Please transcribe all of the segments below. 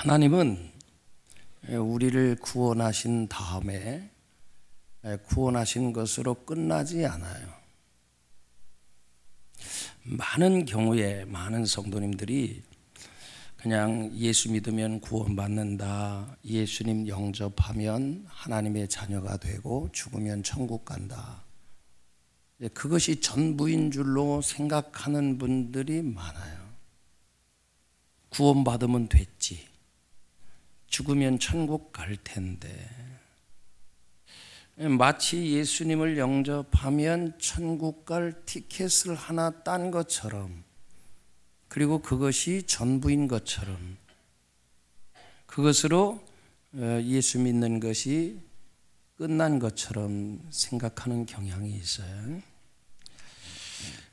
하나님은 우리를 구원하신 다음에 구원하신 것으로 끝나지 않아요. 많은 경우에 많은 성도님들이 그냥 예수 믿으면 구원받는다, 예수님 영접하면 하나님의 자녀가 되고 죽으면 천국 간다, 그것이 전부인 줄로 생각하는 분들이 많아요. 구원받으면 됐지, 죽으면 천국 갈 텐데, 마치 예수님을 영접하면 천국 갈 티켓을 하나 딴 것처럼, 그리고 그것이 전부인 것처럼, 그것으로 예수 믿는 것이 끝난 것처럼 생각하는 경향이 있어요.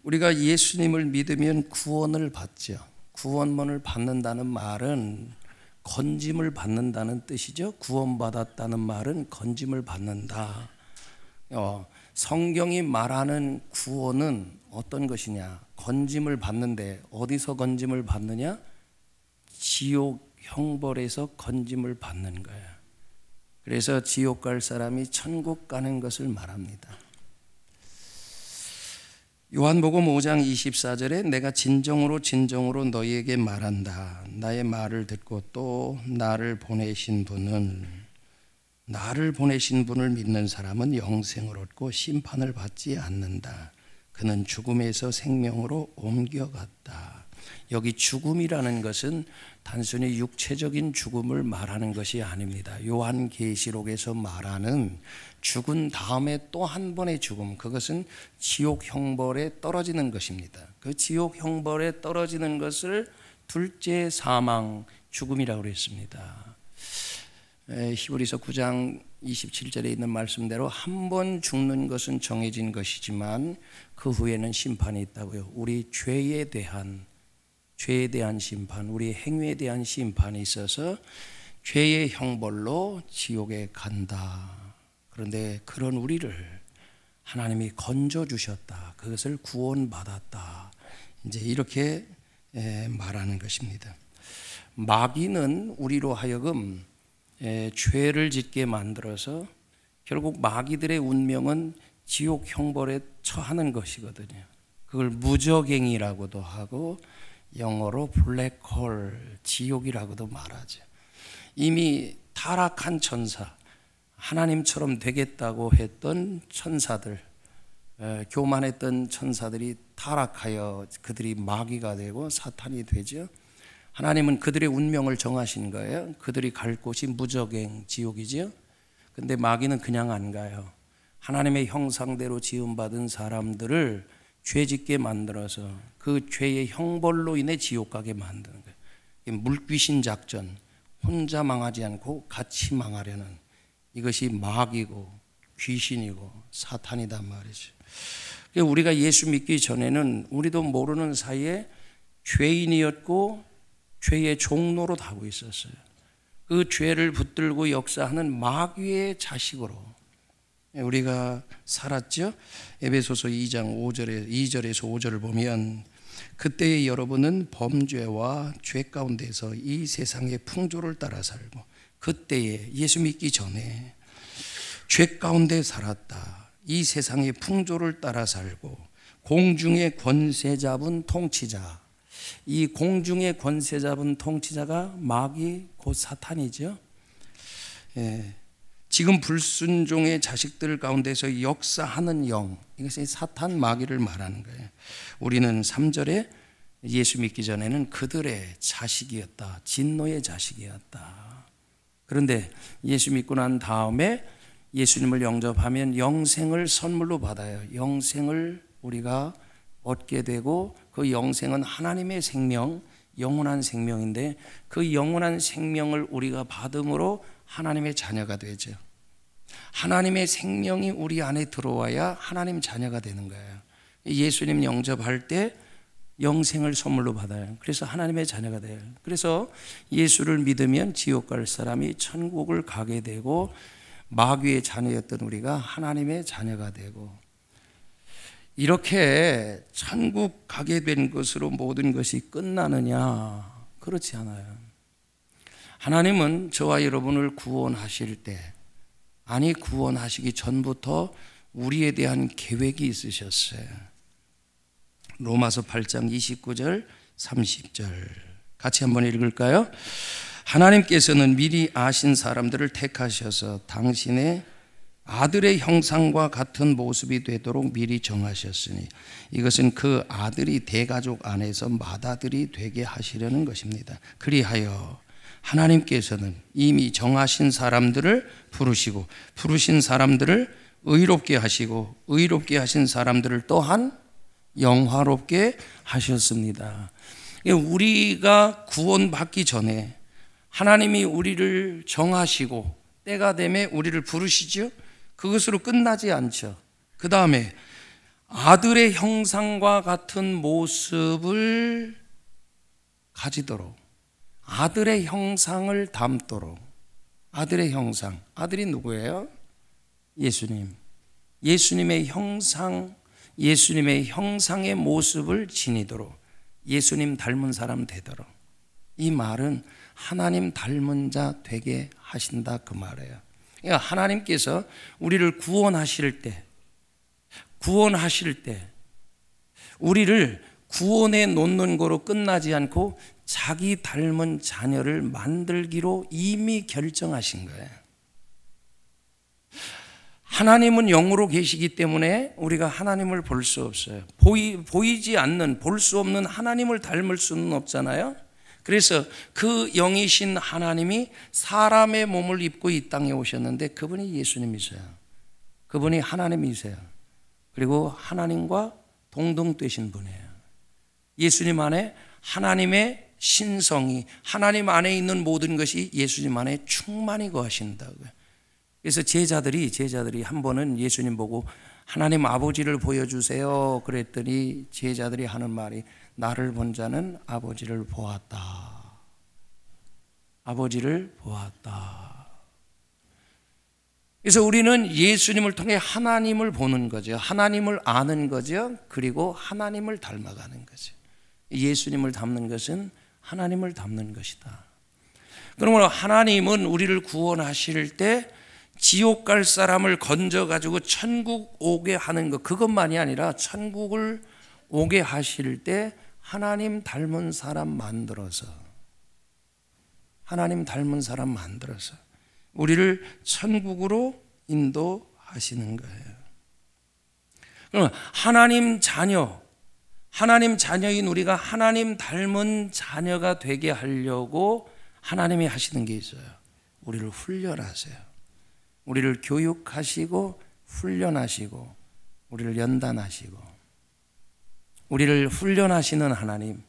우리가 예수님을 믿으면 구원을 받죠. 구원을 받는다는 말은 건짐을 받는다는 뜻이죠. 구원받았다는 말은 건짐을 받는다. 성경이 말하는 구원은 어떤 것이냐? 건짐을 받는데 어디서 건짐을 받느냐? 지옥 형벌에서 건짐을 받는 거예요. 그래서 지옥 갈 사람이 천국 가는 것을 말합니다. 요한복음 5장 24절에 내가 진정으로 너희에게 말한다. 나의 말을 듣고 또 나를 보내신 분을 믿는 사람은 영생을 얻고 심판을 받지 않는다. 그는 죽음에서 생명으로 옮겨갔다. 여기 죽음이라는 것은 단순히 육체적인 죽음을 말하는 것이 아닙니다. 요한계시록에서 말하는 죽은 다음에 또 한 번의 죽음, 그것은 지옥 형벌에 떨어지는 것입니다. 그 지옥 형벌에 떨어지는 것을 둘째 사망, 죽음이라고 그랬습니다. 히브리서 9장 27절에 있는 말씀대로 한 번 죽는 것은 정해진 것이지만 그 후에는 심판이 있다고요. 우리 죄에 대한 심판, 우리 행위에 대한 심판이 있어서 죄의 형벌로 지옥에 간다. 그런데 그런 우리를 하나님이 건져주셨다. 그것을 구원받았다. 이제 이렇게 말하는 것입니다. 마귀는 우리로 하여금 죄를 짓게 만들어서 결국 마귀들의 운명은 지옥 형벌에 처하는 것이거든요. 그걸 무저갱이라고도 하고 영어로 블랙홀, 지옥이라고도 말하죠. 이미 타락한 천사, 하나님처럼 되겠다고 했던 천사들, 교만했던 천사들이 타락하여 그들이 마귀가 되고 사탄이 되죠. 하나님은 그들의 운명을 정하신 거예요. 그들이 갈 곳이 무저갱, 지옥이죠. 근데 마귀는 그냥 안 가요. 하나님의 형상대로 지음받은 사람들을 죄짓게 만들어서 그 죄의 형벌로 인해 지옥 가게 만드는 거예요. 물귀신 작전, 혼자 망하지 않고 같이 망하려는, 이것이 마귀고 귀신이고 사탄이단 말이죠. 우리가 예수 믿기 전에는 우리도 모르는 사이에 죄인이었고 죄의 종로로 가고 있었어요. 그 죄를 붙들고 역사하는 마귀의 자식으로 우리가 살았죠. 에베소서 2장 2절에서 5절을 보면 그때의 여러분은 범죄와 죄 가운데서 이 세상의 풍조를 따라 살고, 그때에 예수 믿기 전에 죄 가운데 살았다. 이 세상의 풍조를 따라 살고 공중의 권세 잡은 통치자, 이 공중의 권세 잡은 통치자가 마귀 곧 사탄이죠. 지금 불순종의 자식들 가운데서 역사하는 영, 이것이 사탄 마귀를 말하는 거예요. 우리는 3절에 예수 믿기 전에는 그들의 자식이었다. 진노의 자식이었다. 그런데 예수 믿고 난 다음에 예수님을 영접하면 영생을 선물로 받아요. 영생을 우리가 얻게 되고, 그 영생은 하나님의 생명, 영원한 생명인데 그 영원한 생명을 우리가 받음으로 하나님의 자녀가 되죠. 하나님의 생명이 우리 안에 들어와야 하나님 자녀가 되는 거예요. 예수님 영접할 때 영생을 선물로 받아요. 그래서 하나님의 자녀가 돼요. 그래서 예수를 믿으면 지옥 갈 사람이 천국을 가게 되고, 마귀의 자녀였던 우리가 하나님의 자녀가 되고, 이렇게 천국 가게 된 것으로 모든 것이 끝나느냐? 그렇지 않아요. 하나님은 저와 여러분을 구원하실 때, 아니 구원하시기 전부터 우리에 대한 계획이 있으셨어요. 로마서 8장 29절 30절 같이 한번 읽을까요? 하나님께서는 미리 아신 사람들을 택하셔서 당신의 아들의 형상과 같은 모습이 되도록 미리 정하셨으니 이것은 그 아들이 대가족 안에서 맏아들이 되게 하시려는 것입니다. 그리하여 하나님께서는 이미 정하신 사람들을 부르시고 부르신 사람들을 의롭게 하시고 의롭게 하신 사람들을 또한 영화롭게 하셨습니다. 우리가 구원받기 전에 하나님이 우리를 정하시고 때가 되면 우리를 부르시죠. 그것으로 끝나지 않죠. 그 다음에 아들의 형상과 같은 모습을 가지도록, 아들의 형상을 담도록. 아들의 형상, 아들이 누구예요? 예수님. 예수님의 형상, 예수님의 형상의 모습을 지니도록, 예수님 닮은 사람 되도록. 이 말은 하나님 닮은 자 되게 하신다 그 말이에요. 그러니까 하나님께서 우리를 구원하실 때 우리를 구원해 놓는 거로 끝나지 않고 자기 닮은 자녀를 만들기로 이미 결정하신 거예요. 하나님은 영으로 계시기 때문에 우리가 하나님을 볼 수 없어요. 보이지 않는, 볼 수 없는 하나님을 닮을 수는 없잖아요. 그래서 그 영이신 하나님이 사람의 몸을 입고 이 땅에 오셨는데 그분이 예수님이세요. 그분이 하나님이세요. 그리고 하나님과 동등되신 분이에요. 예수님 안에 하나님의 신성이, 하나님 안에 있는 모든 것이 예수님 안에 충만히 거하신다고요. 그래서 제자들이 한 번은 예수님 보고 하나님 아버지를 보여주세요 그랬더니 제자들이 하는 말이 나를 본 자는 아버지를 보았다. 아버지를 보았다. 그래서 우리는 예수님을 통해 하나님을 보는 거죠. 하나님을 아는 거죠. 그리고 하나님을 닮아가는 거죠. 예수님을 닮는 것은 하나님을 닮는 것이다. 그러므로 하나님은 우리를 구원하실 때 지옥 갈 사람을 건져가지고 천국 오게 하는 것, 그것만이 아니라 천국을 오게 하실 때 하나님 닮은 사람 만들어서, 하나님 닮은 사람 만들어서 우리를 천국으로 인도하시는 거예요. 그럼 하나님 자녀인 우리가 하나님 닮은 자녀가 되게 하려고 하나님이 하시는 게 있어요. 우리를 훈련하세요. 우리를 교육하시고 훈련하시고 우리를 연단하시고, 우리를 훈련하시는 하나님,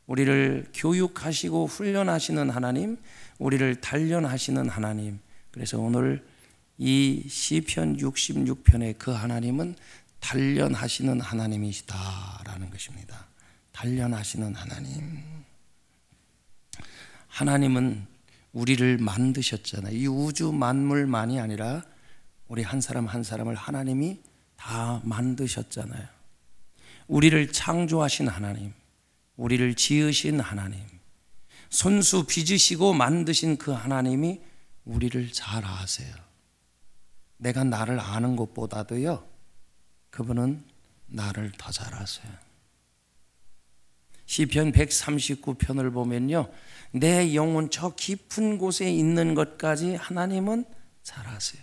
우리를 교육하시고 훈련하시는 하나님, 우리를 단련하시는 하나님. 그래서 오늘 이 시편 66편의 그 하나님은 단련하시는 하나님이시다라는 것입니다. 단련하시는 하나님. 하나님은 우리를 만드셨잖아요. 이 우주 만물만이 아니라 우리 한 사람 한 사람을 하나님이 다 만드셨잖아요. 우리를 창조하신 하나님, 우리를 지으신 하나님, 손수 빚으시고 만드신 그 하나님이 우리를 잘 아세요. 내가 나를 아는 것보다도요, 그분은 나를 더 잘 아세요. 시편 139편을 보면요, 내 영혼 저 깊은 곳에 있는 것까지 하나님은 잘 아세요.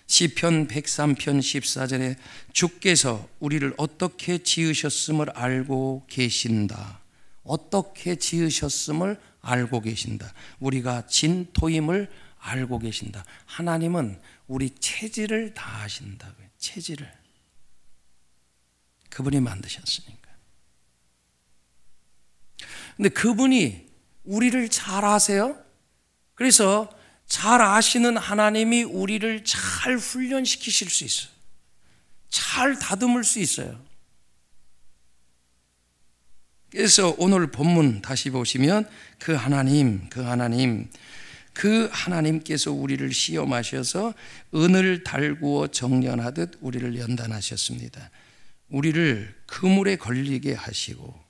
시편 103편 14절에 주께서 우리를 어떻게 지으셨음을 알고 계신다. 어떻게 지으셨음을 알고 계신다. 우리가 진토임을 알고 계신다. 하나님은 우리 체질을 다 아신다고요. 체질을. 그분이 만드셨으니까. 근데 그분이 우리를 잘 아세요. 그래서 잘 아시는 하나님이 우리를 잘 훈련시키실 수 있어요. 잘 다듬을 수 있어요. 그래서 오늘 본문 다시 보시면 그 하나님께서 우리를 시험하셔서 은을 달구어 정련하듯 우리를 연단하셨습니다. 우리를 그물에 걸리게 하시고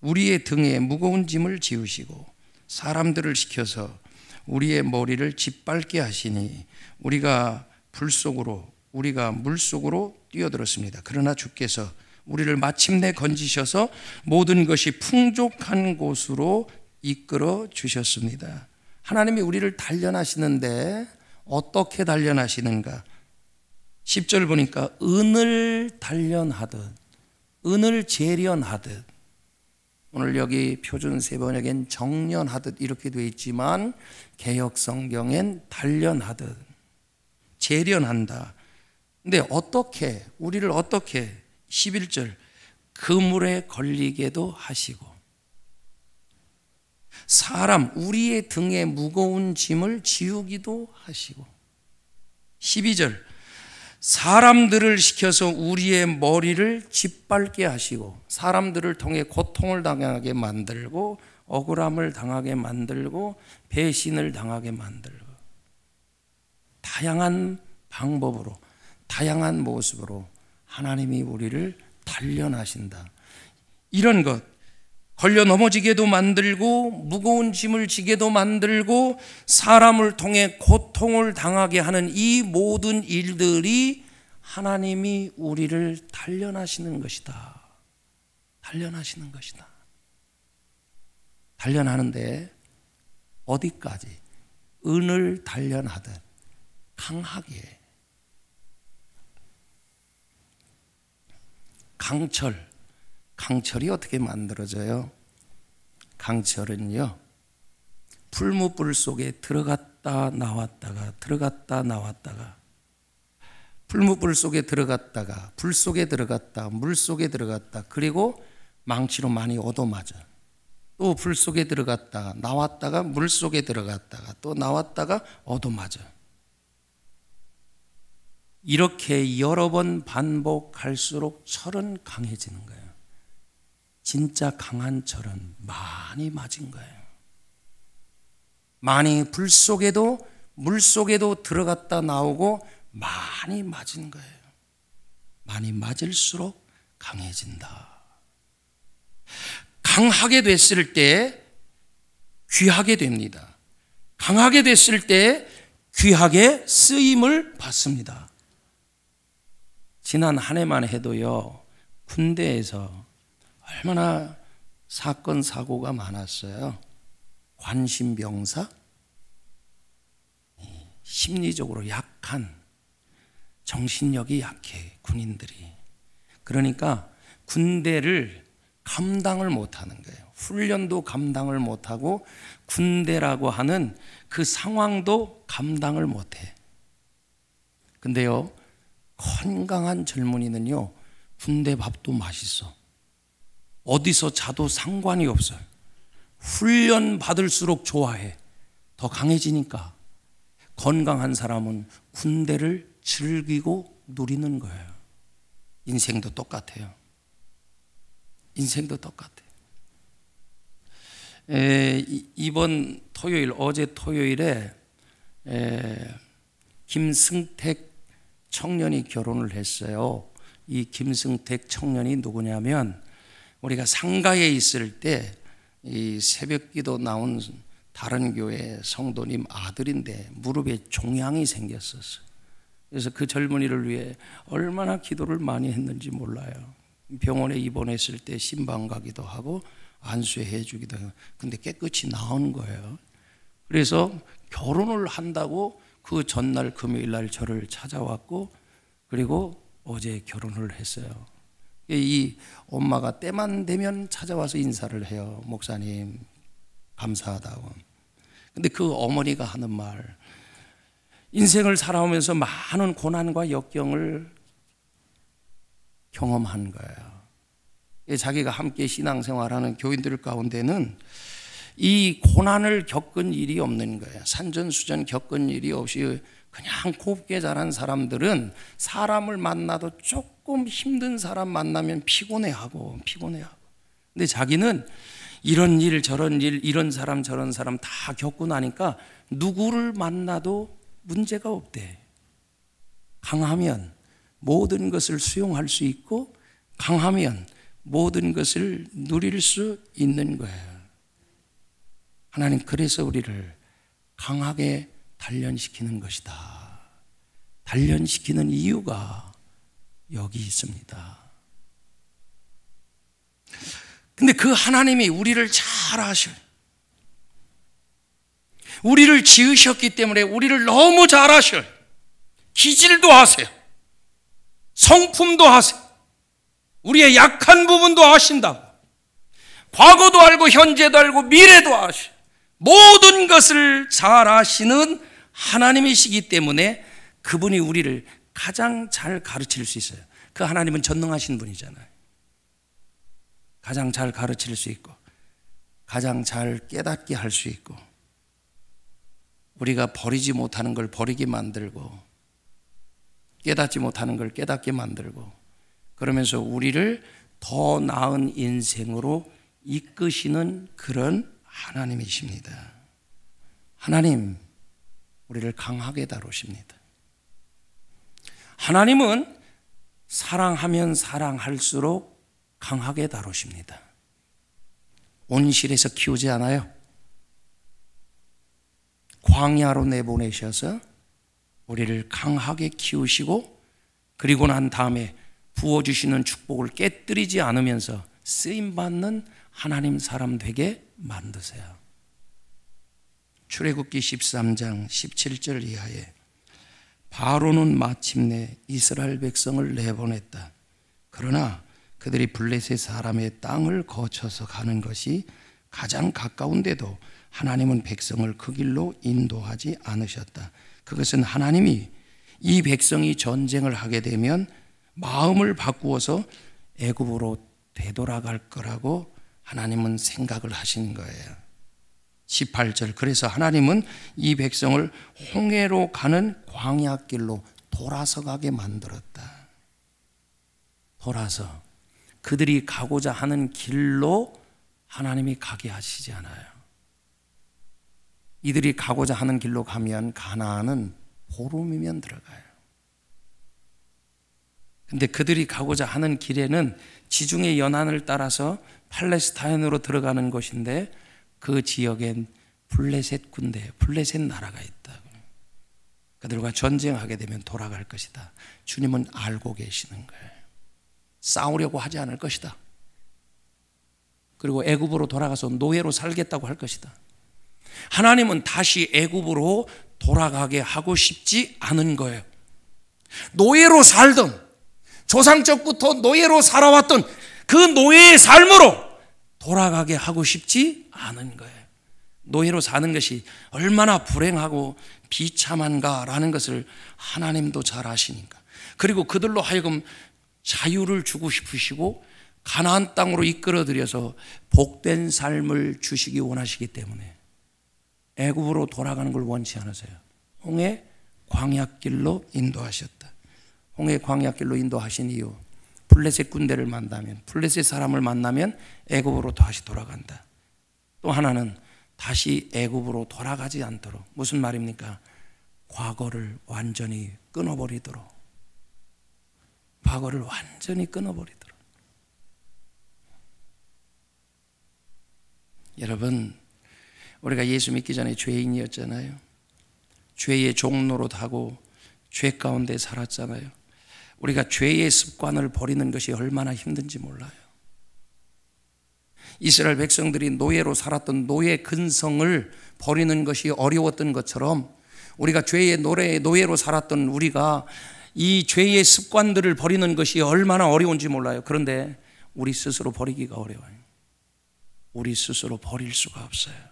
우리의 등에 무거운 짐을 지우시고 사람들을 시켜서 우리의 머리를 짓밟게 하시니 우리가 불 속으로, 우리가 물 속으로 뛰어들었습니다. 그러나 주께서 우리를 마침내 건지셔서 모든 것이 풍족한 곳으로 이끌어 주셨습니다. 하나님이 우리를 단련하시는데 어떻게 단련하시는가? 10절 보니까 은을 단련하듯, 은을 재련하듯, 오늘 여기 표준 세번역엔 정련하듯 이렇게 되어 있지만 개역 성경엔 단련하듯, 재련한다. 근데 어떻게, 우리를 어떻게, 11절, 그물에 걸리게도 하시고, 사람, 우리의 등에 무거운 짐을 지우기도 하시고, 12절, 사람들을 시켜서 우리의 머리를 짓밟게 하시고, 사람들을 통해 고통을 당하게 만들고, 억울함을 당하게 만들고, 배신을 당하게 만들고, 다양한 방법으로, 다양한 모습으로 하나님이 우리를 단련하신다. 이런 것, 걸려 넘어지게도 만들고 무거운 짐을 지게도 만들고 사람을 통해 고통을 당하게 하는 이 모든 일들이 하나님이 우리를 단련하시는 것이다. 단련하시는 것이다. 단련하는데 어디까지? 은을 단련하듯 강하게. 강철이 어떻게 만들어져요? 강철은요, 풀무불 속에 들어갔다 나왔다가, 들어갔다 나왔다가, 풀무불 속에 들어갔다가, 불 속에 들어갔다, 물 속에 들어갔다, 그리고 망치로 많이 얻어맞아. 또 불 속에 들어갔다가, 나왔다가, 물 속에 들어갔다가, 또 나왔다가 얻어맞아. 이렇게 여러 번 반복할수록 철은 강해지는 거예요. 진짜 강한 철은 많이 맞은 거예요. 많이 불 속에도 물 속에도 들어갔다 나오고 많이 맞은 거예요. 많이 맞을수록 강해진다. 강하게 됐을 때 귀하게 됩니다. 강하게 됐을 때 귀하게 쓰임을 받습니다. 지난 한 해만 해도요, 군대에서 얼마나 사건 사고가 많았어요. 관심병사, 심리적으로 약한, 정신력이 약해 군인들이. 그러니까 군대를 감당을 못하는 거예요. 훈련도 감당을 못하고 군대라고 하는 그 상황도 감당을 못해. 근데요, 건강한 젊은이는요, 군대 밥도 맛있어. 어디서 자도 상관이 없어요. 훈련 받을수록 좋아해. 더 강해지니까. 건강한 사람은 군대를 즐기고 누리는 거예요. 인생도 똑같아요. 인생도 똑같아요. 이번 토요일, 어제 토요일에 김승택 청년이 결혼을 했어요. 이 김승택 청년이 누구냐면, 우리가 상가에 있을 때 이 새벽기도 나온 다른 교회 성도님 아들인데 무릎에 종양이 생겼었어요. 그래서 그 젊은이를 위해 얼마나 기도를 많이 했는지 몰라요. 병원에 입원했을 때 신방 가기도 하고 안수해 주기도 하고, 근데 깨끗이 나온 거예요. 그래서 결혼을 한다고 그 전날 금요일 날 저를 찾아왔고, 그리고 어제 결혼을 했어요. 이 엄마가 때만 되면 찾아와서 인사를 해요. 목사님 감사하다고. 근데 그 어머니가 하는 말, 인생을 살아오면서 많은 고난과 역경을 경험한 거예요. 자기가 함께 신앙생활하는 교인들 가운데는 이 고난을 겪은 일이 없는 거예요. 산전수전 겪은 일이 없이 그냥 곱게 자란 사람들은 사람을 만나도 조금 힘든 사람 만나면 피곤해하고. 근데 자기는 이런 일 저런 일, 이런 사람 저런 사람 다 겪고 나니까 누구를 만나도 문제가 없대. 강하면 모든 것을 수용할 수 있고, 강하면 모든 것을 누릴 수 있는 거예요. 하나님 그래서 우리를 강하게 단련시키는 것이다. 단련시키는 이유가 여기 있습니다. 근데 그 하나님이 우리를 잘 아셔요. 우리를 지으셨기 때문에 우리를 너무 잘 아셔요. 기질도 아세요. 성품도 아세요. 우리의 약한 부분도 아신다고. 과거도 알고 현재도 알고 미래도 아셔요. 모든 것을 잘 아시는 하나님이시기 때문에 그분이 우리를 가장 잘 가르칠 수 있어요. 그 하나님은 전능하신 분이잖아요. 가장 잘 가르칠 수 있고 가장 잘 깨닫게 할 수 있고 우리가 버리지 못하는 걸 버리게 만들고 깨닫지 못하는 걸 깨닫게 만들고 그러면서 우리를 더 나은 인생으로 이끄시는 그런 하나님이십니다. 하나님, 우리를 강하게 다루십니다. 하나님은 사랑하면 사랑할수록 강하게 다루십니다. 온실에서 키우지 않아요. 광야로 내보내셔서 우리를 강하게 키우시고 그리고 난 다음에 부어주시는 축복을 깨뜨리지 않으면서 쓰임받는 하나님 사람 되게 만드세요. 출애굽기 13장 17절 이하에 바로는 마침내 이스라엘 백성을 내보냈다. 그러나 그들이 블레셋 사람의 땅을 거쳐서 가는 것이 가장 가까운데도 하나님은 백성을 그 길로 인도하지 않으셨다. 그것은 하나님이 이 백성이 전쟁을 하게 되면 마음을 바꾸어서 애굽으로 되돌아갈 거라고 하나님은 생각을 하신 거예요. 18절 그래서 하나님은 이 백성을 홍해로 가는 광야길로 돌아서 가게 만들었다. 돌아서 그들이 가고자 하는 길로 하나님이 가게 하시지 않아요. 이들이 가고자 하는 길로 가면 가나안은 보름이면 들어가요. 근데 그들이 가고자 하는 길에는 지중해 연안을 따라서 팔레스타인으로 들어가는 곳인데 그 지역엔 블레셋 군대, 블레셋 나라가 있다. 그들과 전쟁하게 되면 돌아갈 것이다. 주님은 알고 계시는 거예요. 싸우려고 하지 않을 것이다. 그리고 애굽으로 돌아가서 노예로 살겠다고 할 것이다. 하나님은 다시 애굽으로 돌아가게 하고 싶지 않은 거예요. 노예로 살던 조상적부터 노예로 살아왔던 그 노예의 삶으로 돌아가게 하고 싶지 않은 거예요. 노예로 사는 것이 얼마나 불행하고 비참한가라는 것을 하나님도 잘 아시니까. 그리고 그들로 하여금 자유를 주고 싶으시고 가나안 땅으로 이끌어들여서 복된 삶을 주시기 원하시기 때문에 애굽으로 돌아가는 걸 원치 않으세요. 홍해 광야길로 인도하셨다. 홍해 광야길로 인도하신 이유, 블레셋 군대를 만나면, 블레셋 사람을 만나면 애굽으로 다시 돌아간다. 또 하나는 다시 애굽으로 돌아가지 않도록, 무슨 말입니까? 과거를 완전히 끊어버리도록, 과거를 완전히 끊어버리도록. 여러분, 우리가 예수 믿기 전에 죄인이었잖아요. 죄의 종노릇하고 죄 가운데 살았잖아요. 우리가 죄의 습관을 버리는 것이 얼마나 힘든지 몰라요. 이스라엘 백성들이 노예로 살았던 노예 근성을 버리는 것이 어려웠던 것처럼 우리가 죄의 노예로 살았던 우리가 이 죄의 습관들을 버리는 것이 얼마나 어려운지 몰라요. 그런데 우리 스스로 버리기가 어려워요. 우리 스스로 버릴 수가 없어요.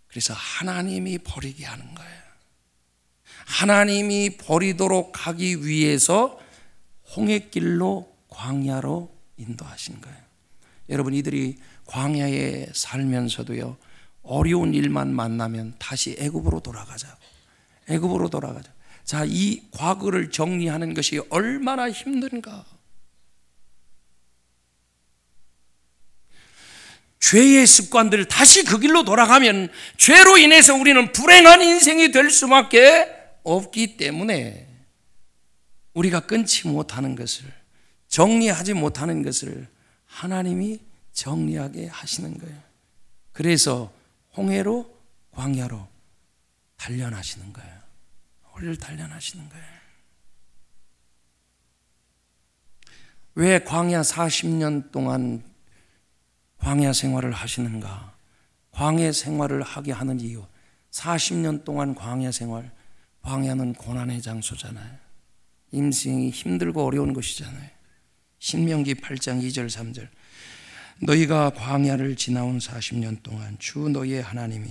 그래서 하나님이 버리게 하는 거예요. 하나님이 버리도록 하기 위해서 홍해길로 광야로 인도하신 거예요. 여러분, 이들이 광야에 살면서도요, 어려운 일만 만나면 다시 애굽으로 돌아가자고, 애굽으로 돌아가자. 자, 이 과거를 정리하는 것이 얼마나 힘든가. 죄의 습관들 다시 그 길로 돌아가면 죄로 인해서 우리는 불행한 인생이 될 수밖에 없기 때문에 우리가 끊지 못하는 것을, 정리하지 못하는 것을 하나님이 정리하게 하시는 거예요. 그래서 홍해로 광야로 단련하시는 거예요. 우리를 단련하시는 거예요. 왜 광야 40년 동안 광야 생활을 하시는가? 광야 생활을 하게 하는 이유, 40년 동안 광야 생활, 광야는 고난의 장소잖아요. 인생이 힘들고 어려운 것이잖아요. 신명기 8장 2절 3절, 너희가 광야를 지나온 40년 동안 주 너희의 하나님이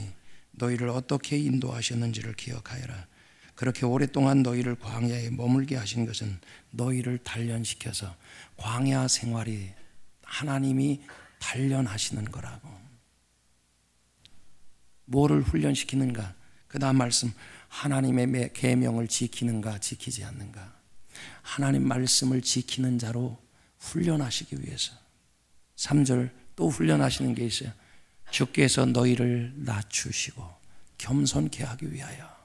너희를 어떻게 인도하셨는지를 기억하여라. 그렇게 오랫동안 너희를 광야에 머물게 하신 것은 너희를 단련시켜서, 광야 생활이 하나님이 단련하시는 거라고. 뭐를 훈련시키는가? 그 다음 말씀, 하나님의 계명을 지키는가 지키지 않는가. 하나님 말씀을 지키는 자로 훈련하시기 위해서. 3절 또 훈련하시는 게 있어요. 주께서 너희를 낮추시고 겸손케 하기 위하여.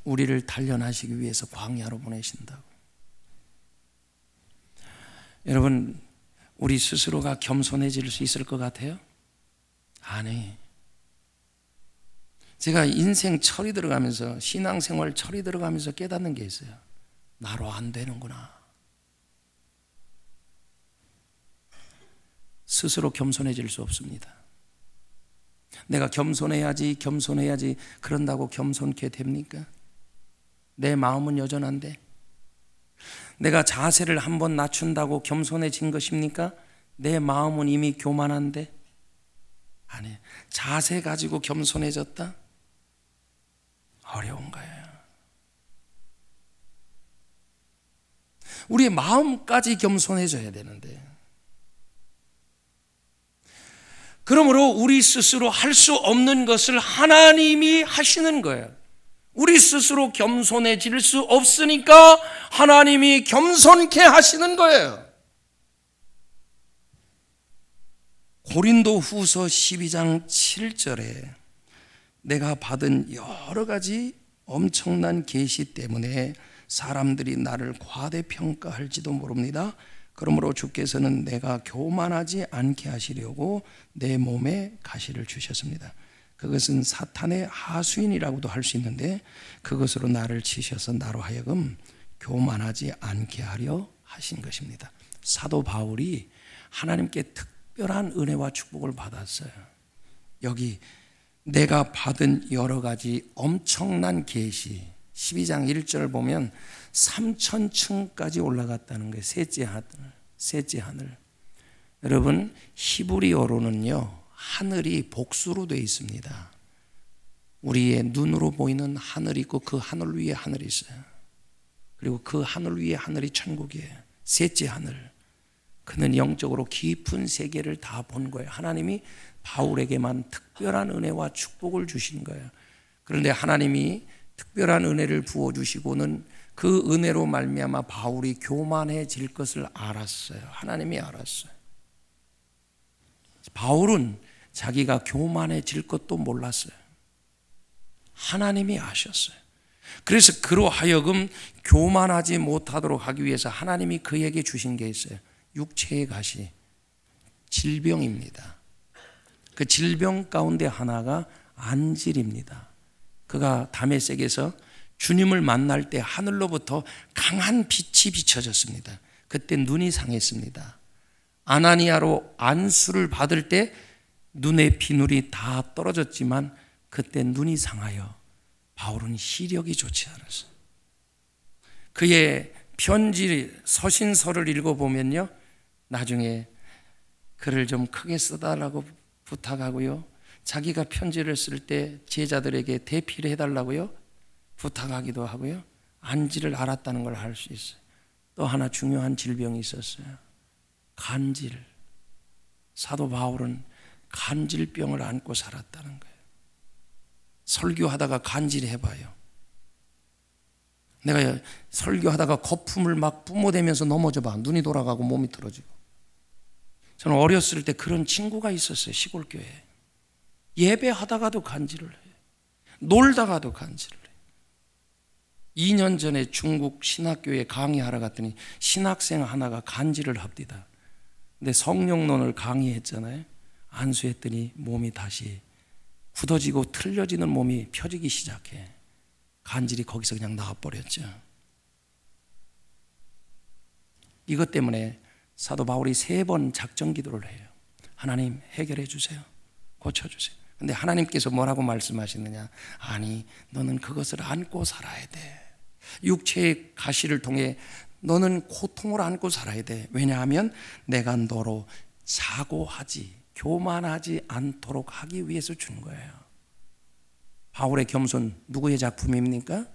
우리를 단련하시기 위해서 광야로 보내신다고. 여러분, 우리 스스로가 겸손해질 수 있을 것 같아요? 아니. 제가 인생 철이 들어가면서, 신앙생활 철이 들어가면서 깨닫는 게 있어요. 나로 안 되는구나. 스스로 겸손해질 수 없습니다. 내가 겸손해야지 그런다고 겸손케 됩니까? 내 마음은 여전한데. 내가 자세를 한번 낮춘다고 겸손해진 것입니까? 내 마음은 이미 교만한데. 아니, 자세 가지고 겸손해졌다? 어려운 거예요. 우리의 마음까지 겸손해져야 되는데. 그러므로 우리 스스로 할 수 없는 것을 하나님이 하시는 거예요. 우리 스스로 겸손해질 수 없으니까 하나님이 겸손케 하시는 거예요. 고린도후서 12장 7절에 내가 받은 여러 가지 엄청난 계시 때문에 사람들이 나를 과대평가할지도 모릅니다. 그러므로 주께서는 내가 교만하지 않게 하시려고 내 몸에 가시를 주셨습니다. 그것은 사탄의 하수인이라고도 할 수 있는데, 그것으로 나를 치셔서 나로 하여금 교만하지 않게 하려 하신 것입니다. 사도 바울이 하나님께 특별한 은혜와 축복을 받았어요. 여기 내가 받은 여러 가지 엄청난 계시, 12장 1절 보면 3000층까지 올라갔다는 거예요. 셋째 하늘. 여러분, 히브리어로는요, 하늘이 복수로 되어 있습니다. 우리의 눈으로 보이는 하늘이 있고 그 하늘 위에 하늘이 있어요. 그리고 그 하늘 위에 하늘이 천국이에요. 셋째 하늘. 그는 영적으로 깊은 세계를 다 본 거예요. 하나님이 바울에게만 특별한 은혜와 축복을 주신 거예요. 그런데 하나님이 특별한 은혜를 부어주시고는 그 은혜로 말미암아 바울이 교만해질 것을 알았어요. 하나님이 알았어요. 바울은 자기가 교만해질 것도 몰랐어요. 하나님이 아셨어요. 그래서 그로 하여금 교만하지 못하도록 하기 위해서 하나님이 그에게 주신 게 있어요. 육체의 가시, 질병입니다. 그 질병 가운데 하나가 안질입니다. 그가 다메섹에서 주님을 만날 때 하늘로부터 강한 빛이 비춰졌습니다. 그때 눈이 상했습니다. 아나니아로 안수를 받을 때 눈의 비늘이 다 떨어졌지만 그때 눈이 상하여 바울은 시력이 좋지 않았어요. 그의 편지 서신서를 읽어보면요, 나중에 글을 좀 크게 써달라고 부탁하고요, 자기가 편지를 쓸 때 제자들에게 대피를 해달라고요 부탁하기도 하고요, 안지를 알았다는 걸 알 수 있어요. 또 하나 중요한 질병이 있었어요. 간질. 사도 바울은 간질병을 안고 살았다는 거예요. 설교하다가 간질해봐요. 내가 설교하다가 거품을 막 뿜어대면서 넘어져봐. 눈이 돌아가고 몸이 틀어지고. 저는 어렸을 때 그런 친구가 있었어요. 시골교회에. 예배하다가도 간질을 해요. 놀다가도 간질을 해요. 2년 전에 중국 신학교에 강의하러 갔더니 신학생 하나가 간질을 합디다. 근데 성령론을 강의했잖아요. 안수했더니 몸이 다시 굳어지고 틀려지는 몸이 펴지기 시작해. 간질이 거기서 그냥 나와버렸죠. 이것 때문에 사도 바울이 3번 작정 기도를 해요. 하나님 해결해 주세요. 고쳐주세요. 근데 하나님께서 뭐라고 말씀하시느냐? 아니, 너는 그것을 안고 살아야 돼. 육체의 가시를 통해 너는 고통을 안고 살아야 돼. 왜냐하면 내가 너로 사고하지, 교만하지 않도록 하기 위해서 준 거예요. 바울의 겸손 누구의 작품입니까?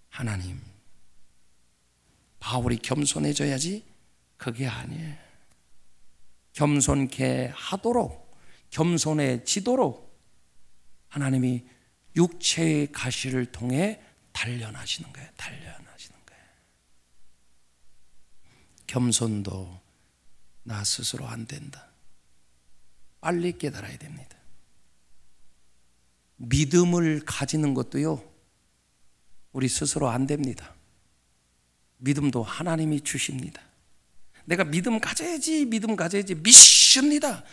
하나님. 바울이 겸손해져야지? 그게 아니에요. 겸손케 하도록, 겸손해지도록 하나님이 육체의 가시를 통해 단련하시는 거예요. 단련하시는 거예요. 겸손도 나 스스로 안 된다. 빨리 깨달아야 됩니다. 믿음을 가지는 것도요, 우리 스스로 안 됩니다. 믿음도 하나님이 주십니다. 내가 믿음 가져야지, 믿음 가져야지, 믿습니다.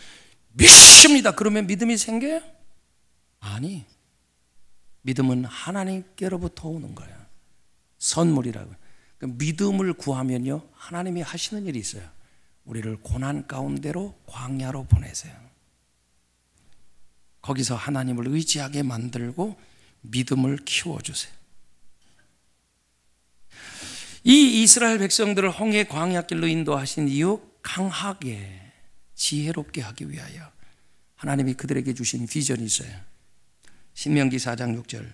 믿습니다. 그러면 믿음이 생겨요? 아니, 믿음은 하나님께로부터 오는 거예요. 선물이라고. 믿음을 구하면요, 하나님이 하시는 일이 있어요. 우리를 고난 가운데로 광야로 보내세요. 거기서 하나님을 의지하게 만들고 믿음을 키워주세요. 이 이스라엘 백성들을 홍해 광야길로 인도하신 이유, 강하게 지혜롭게 하기 위하여 하나님이 그들에게 주신 비전이 있어요. 신명기 4장 6절,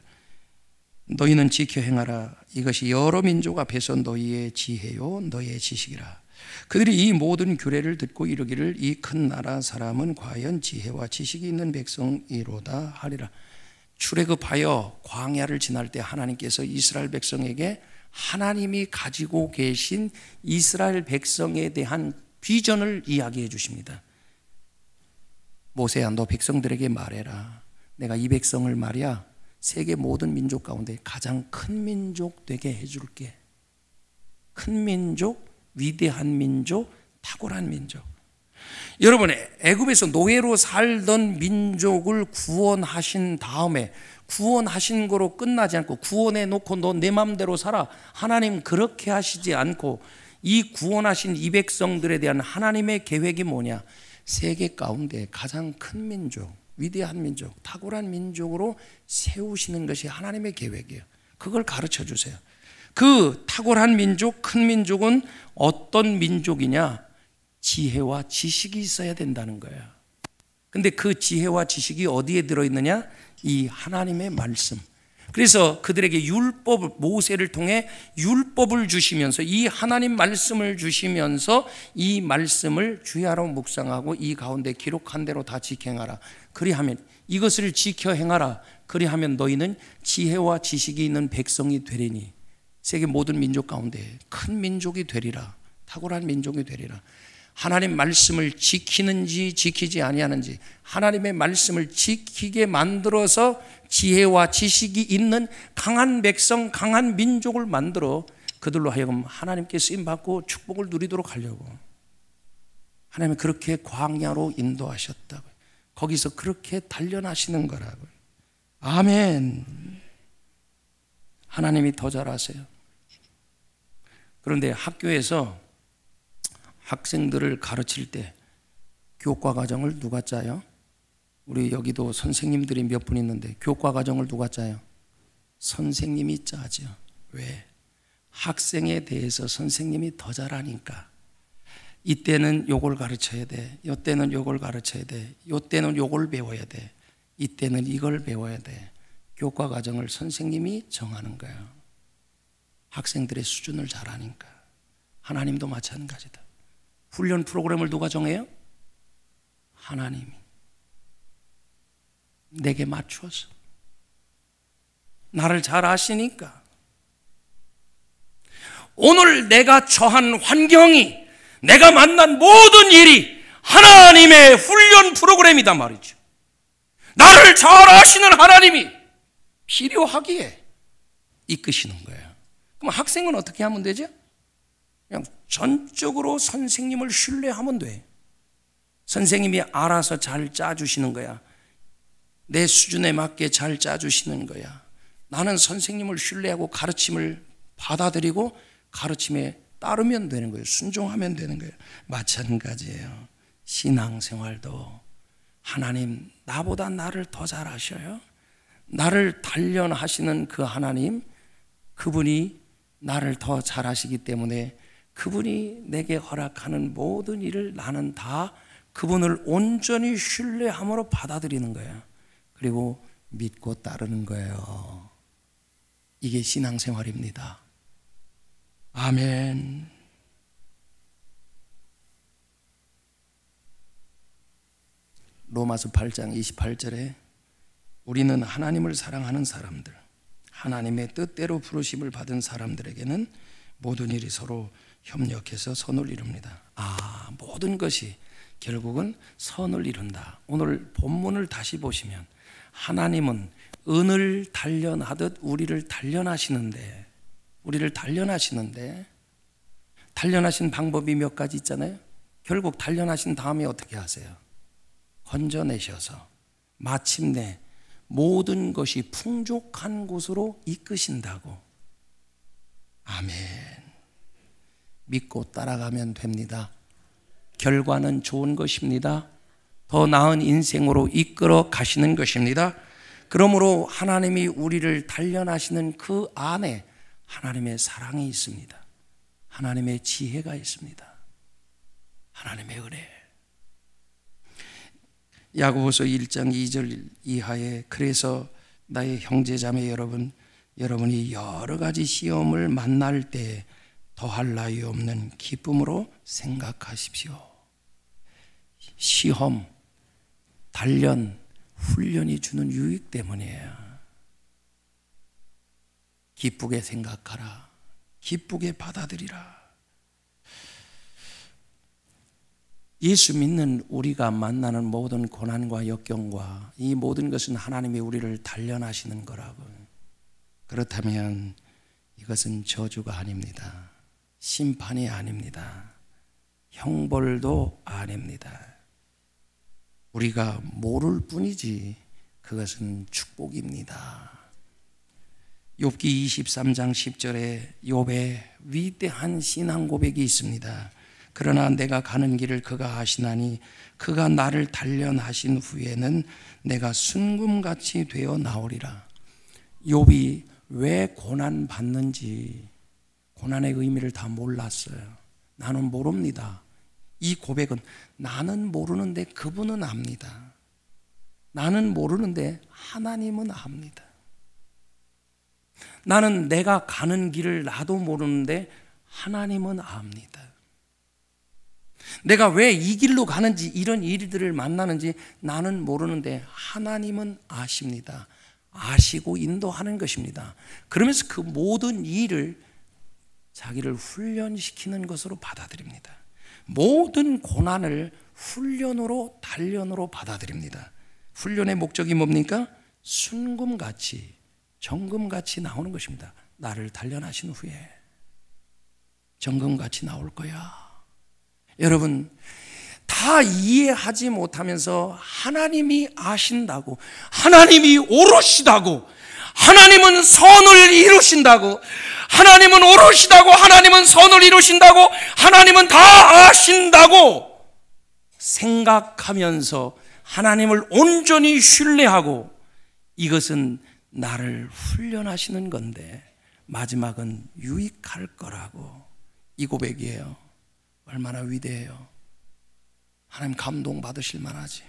너희는 지켜 행하라. 이것이 여러 민족 앞에서 너희의 지혜요 너희의 지식이라. 그들이 이 모든 규례를 듣고 이르기를 이 큰 나라 사람은 과연 지혜와 지식이 있는 백성이로다 하리라. 출애굽하여 광야를 지날 때 하나님께서 이스라엘 백성에게 하나님이 가지고 계신 이스라엘 백성에 대한 비전을 이야기해 주십니다. 모세야, 너 백성들에게 말해라. 내가 이 백성을 말이야, 세계 모든 민족 가운데 가장 큰 민족 되게 해줄게. 큰 민족, 위대한 민족, 탁월한 민족. 여러분, 애굽에서 노예로 살던 민족을 구원하신 다음에 구원하신 거로 끝나지 않고 구원해 놓고 너 내 맘대로 살아. 하나님 그렇게 하시지 않고 이 구원하신 이 백성들에 대한 하나님의 계획이 뭐냐? 세계 가운데 가장 큰 민족, 위대한 민족, 탁월한 민족으로 세우시는 것이 하나님의 계획이에요. 그걸 가르쳐 주세요. 그 탁월한 민족, 큰 민족은 어떤 민족이냐? 지혜와 지식이 있어야 된다는 거예요. 근데 그 지혜와 지식이 어디에 들어있느냐? 이 하나님의 말씀. 그래서 그들에게 율법을, 모세를 통해 율법을 주시면서 이 하나님 말씀을 주시면서 이 말씀을 주야로 묵상하고 이 가운데 기록한 대로 다 지켜 행하라. 그리하면 이것을 지켜 행하라. 그리하면 너희는 지혜와 지식이 있는 백성이 되리니 세계 모든 민족 가운데 큰 민족이 되리라. 탁월한 민족이 되리라. 하나님 말씀을 지키는지 지키지 아니하는지, 하나님의 말씀을 지키게 만들어서 지혜와 지식이 있는 강한 백성, 강한 민족을 만들어 그들로 하여금 하나님께 쓰임받고 축복을 누리도록 하려고 하나님은 그렇게 광야로 인도하셨다고요. 거기서 그렇게 단련하시는 거라고요. 아멘. 하나님이 더 잘하세요. 그런데 학교에서 학생들을 가르칠 때 교과 과정을 누가 짜요? 우리 여기도 선생님들이 몇 분 있는데 교과 과정을 누가 짜요? 선생님이 짜죠. 왜? 학생에 대해서 선생님이 더 잘하니까. 이때는 요걸 가르쳐야 돼. 이때는 요걸 가르쳐야 돼. 이때는 요걸 배워야 돼. 이때는 이걸 배워야 돼. 교과 과정을 선생님이 정하는 거예요. 학생들의 수준을 잘 아니까. 하나님도 마찬가지다. 훈련 프로그램을 누가 정해요? 하나님이 내게 맞추어서 나를 잘 아시니까. 오늘 내가 처한 환경이, 내가 만난 모든 일이 하나님의 훈련 프로그램이단 말이죠. 나를 잘 아시는 하나님이 필요하기에 이끄시는 거예요. 그럼 학생은 어떻게 하면 되죠? 그냥 전적으로 선생님을 신뢰하면 돼. 선생님이 알아서 잘 짜주시는 거야. 내 수준에 맞게 잘 짜주시는 거야. 나는 선생님을 신뢰하고 가르침을 받아들이고 가르침에 따르면 되는 거예요. 순종하면 되는 거예요. 마찬가지예요. 신앙생활도 하나님 나보다 나를 더 잘 아셔요. 나를 단련하시는 그 하나님, 그분이 나를 더 잘 아시기 때문에 그분이 내게 허락하는 모든 일을 나는 다 그분을 온전히 신뢰함으로 받아들이는 거예요. 그리고 믿고 따르는 거예요. 이게 신앙생활입니다. 아멘. 로마서 8장 28절에 우리는 하나님을 사랑하는 사람들, 하나님의 뜻대로 부르심을 받은 사람들에게는 모든 일이 서로 협력해서 선을 이룹니다. 모든 것이 결국은 선을 이룬다. 오늘 본문을 다시 보시면 하나님은 은을 단련하듯 우리를 단련하시는데 단련하신 방법이 몇 가지 있잖아요. 결국 단련하신 다음에 어떻게 하세요? 건져내셔서 마침내 모든 것이 풍족한 곳으로 이끄신다고. 아멘. 믿고 따라가면 됩니다. 결과는 좋은 것입니다. 더 나은 인생으로 이끌어 가시는 것입니다. 그러므로 하나님이 우리를 단련하시는 그 안에 하나님의 사랑이 있습니다. 하나님의 지혜가 있습니다. 하나님의 은혜. 야고보서 1장 2절 이하에 그래서 나의 형제자매 여러분이 여러 가지 시험을 만날 때 더할 나위 없는 기쁨으로 생각하십시오. 시험, 단련, 훈련이 주는 유익 때문이에요. 기쁘게 생각하라. 기쁘게 받아들이라. 예수 믿는 우리가 만나는 모든 고난과 역경과 이 모든 것은 하나님이 우리를 단련하시는 거라고. 그렇다면 이것은 저주가 아닙니다. 심판이 아닙니다. 형벌도 아닙니다. 우리가 모를 뿐이지 그것은 축복입니다. 욥기 23장 10절에 욥의 위대한 신앙 고백이 있습니다. 그러나 내가 가는 길을 그가 아시나니 그가 나를 단련하신 후에는 내가 순금같이 되어 나오리라. 욥이 왜 고난 받는지 고난의 의미를 다 몰랐어요. 나는 모릅니다. 이 고백은 나는 모르는데 그분은 압니다. 나는 모르는데 하나님은 압니다. 나는 내가 가는 길을 나도 모르는데 하나님은 압니다. 내가 왜 이 길로 가는지 이런 일들을 만나는지 나는 모르는데 하나님은 아십니다. 아시고 인도하는 것입니다. 그러면서 그 모든 일을 자기를 훈련시키는 것으로 받아들입니다. 모든 고난을 훈련으로 단련으로 받아들입니다. 훈련의 목적이 뭡니까? 순금같이 정금같이 나오는 것입니다. 나를 단련하신 후에 정금같이 나올 거야. 여러분 다 이해하지 못하면서 하나님이 아신다고, 하나님이 오롯이다고, 하나님은 선을 이루신다고, 하나님은 오롯이다고, 하나님은 선을 이루신다고, 하나님은 다 아신다고 생각하면서 하나님을 온전히 신뢰하고 이것은 나를 훈련하시는 건데 마지막은 유익할 거라고. 이 고백이에요. 얼마나 위대해요. 하나님 감동받으실 만하지.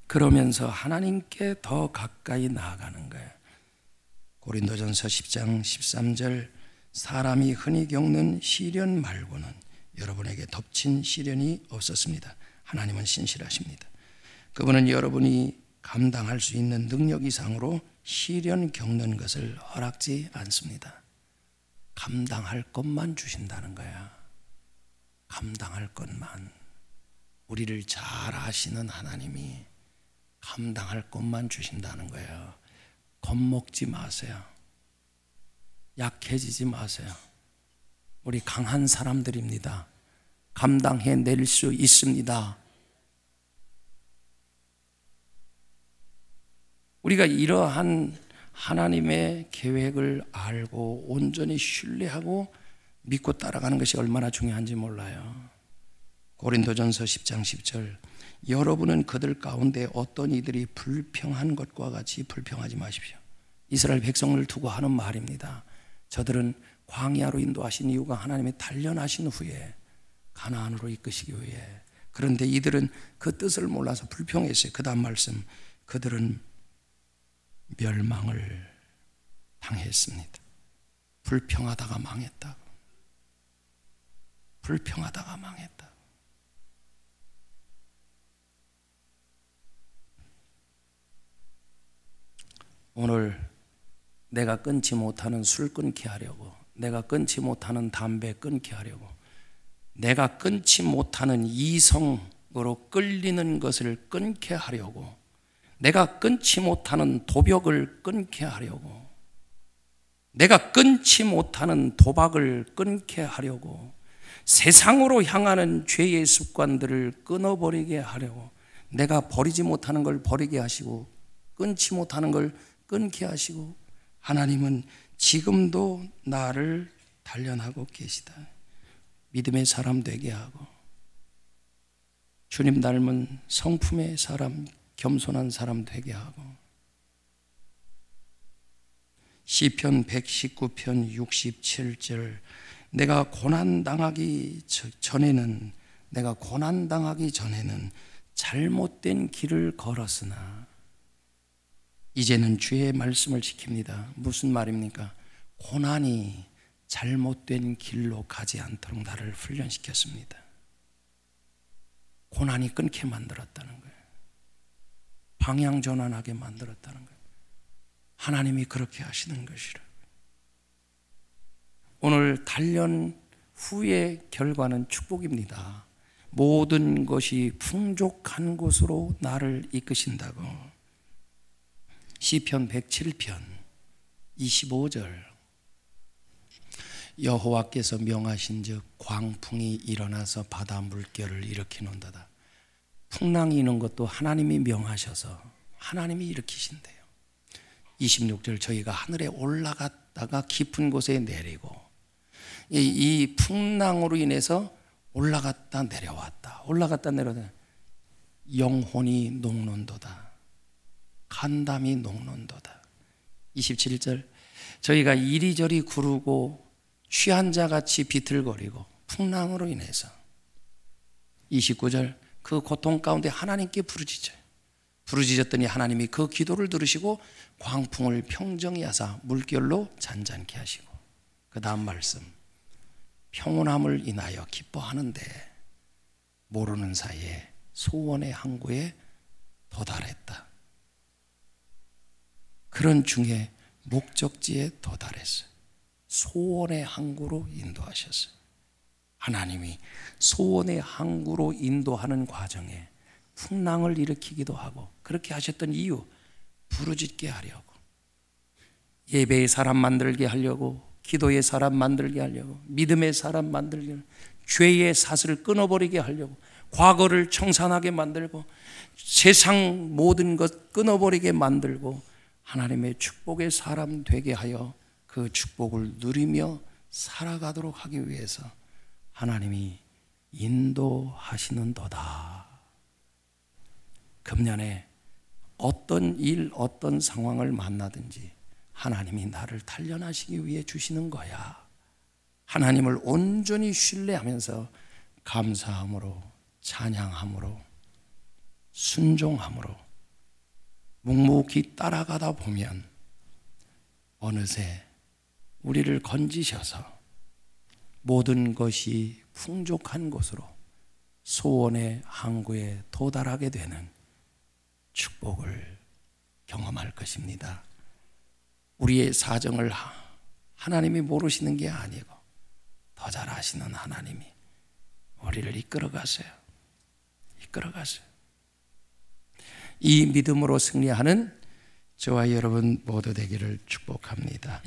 그러면서 하나님께 더 가까이 나아가는 거예요. 고린도전서 10장 13절 사람이 흔히 겪는 시련 말고는 여러분에게 덮친 시련이 없었습니다. 하나님은 신실하십니다. 그분은 여러분이 감당할 수 있는 능력 이상으로 시련 겪는 것을 허락지 않습니다. 감당할 것만 주신다는 거야. 감당할 것만. 우리를 잘 아시는 하나님이 감당할 것만 주신다는 거예요. 겁먹지 마세요. 약해지지 마세요. 우리 강한 사람들입니다. 감당해낼 수 있습니다. 우리가 이러한 하나님의 계획을 알고 온전히 신뢰하고 믿고 따라가는 것이 얼마나 중요한지 몰라요. 고린도전서 10장 10절, 여러분은 그들 가운데 어떤 이들이 불평한 것과 같이 불평하지 마십시오. 이스라엘 백성을 두고 하는 말입니다. 저들은 광야로 인도하신 이유가 하나님의 단련하신 후에 가나안으로 이끄시기 위해. 그런데 이들은 그 뜻을 몰라서 불평했어요. 그 다음 말씀, 그들은 멸망을 당했습니다. 불평하다가 망했다. 불평하다가 망했다. 오늘 내가 끊지 못하는 술 끊게 하려고, 내가 끊지 못하는 담배 끊게 하려고, 내가 끊지 못하는 이성으로 끌리는 것을 끊게 하려고, 내가 끊지 못하는 도벽을 끊게 하려고, 내가 끊지 못하는 도박을 끊게 하려고, 세상으로 향하는 죄의 습관들을 끊어버리게 하려고, 내가 버리지 못하는 걸 버리게 하시고 끊지 못하는 걸 끊게 하시고, 하나님은 지금도 나를 단련하고 계시다. 믿음의 사람 되게 하고, 주님 닮은 성품의 사람, 겸손한 사람 되게 하고. 시편 119편 67절, 내가 고난당하기 전에는 잘못된 길을 걸었으나 이제는 주의 말씀을 지킵니다. 무슨 말입니까? 고난이 잘못된 길로 가지 않도록 나를 훈련시켰습니다. 고난이 끊게 만들었다는 거예요. 방향 전환하게 만들었다는 거예요. 하나님이 그렇게 하시는 것이라. 오늘 단련 후의 결과는 축복입니다. 모든 것이 풍족한 곳으로 나를 이끄신다고. 시편 107편 25절, 여호와께서 명하신즉 광풍이 일어나서 바다 물결을 일으키는도다. 풍랑이 있는 것도 하나님이 명하셔서 하나님이 일으키신대요. 26절, 저희가 하늘에 올라갔다가 깊은 곳에 내리고, 이 풍랑으로 인해서 올라갔다 내려왔다, 올라갔다 내려왔다. 영혼이 녹는도다, 간담이 녹는도다. 27절, 저희가 이리저리 구르고 취한 자같이 비틀거리고 풍랑으로 인해서. 29절, 그 고통 가운데 하나님께 부르짖어요. 부르짖었더니 하나님이 그 기도를 들으시고 광풍을 평정히 하사 물결로 잔잔케 하시고. 그 다음 말씀, 평온함을 인하여 기뻐하는데 모르는 사이에 소원의 항구에 도달했다. 그런 중에 목적지에 도달했어요. 소원의 항구로 인도하셨어요. 하나님이 소원의 항구로 인도하는 과정에 풍랑을 일으키기도 하고, 그렇게 하셨던 이유, 부르짖게 하려고, 예배의 사람 만들게 하려고, 기도의 사람 만들게 하려고, 믿음의 사람 만들게 하려고, 죄의 사슬을 끊어버리게 하려고, 과거를 청산하게 만들고, 세상 모든 것 끊어버리게 만들고, 하나님의 축복의 사람 되게 하여 그 축복을 누리며 살아가도록 하기 위해서 하나님이 인도하시는도다. 금년에 어떤 일, 어떤 상황을 만나든지 하나님이 나를 단련하시기 위해 주시는 거야. 하나님을 온전히 신뢰하면서 감사함으로, 찬양함으로, 순종함으로 묵묵히 따라가다 보면 어느새 우리를 건지셔서 모든 것이 풍족한 곳으로, 소원의 항구에 도달하게 되는 축복을 경험할 것입니다. 우리의 사정을 하나님이 모르시는 게 아니고 더 잘 아시는 하나님이 우리를 이끌어가세요. 이 믿음으로 승리하는 저와 여러분 모두 되기를 축복합니다.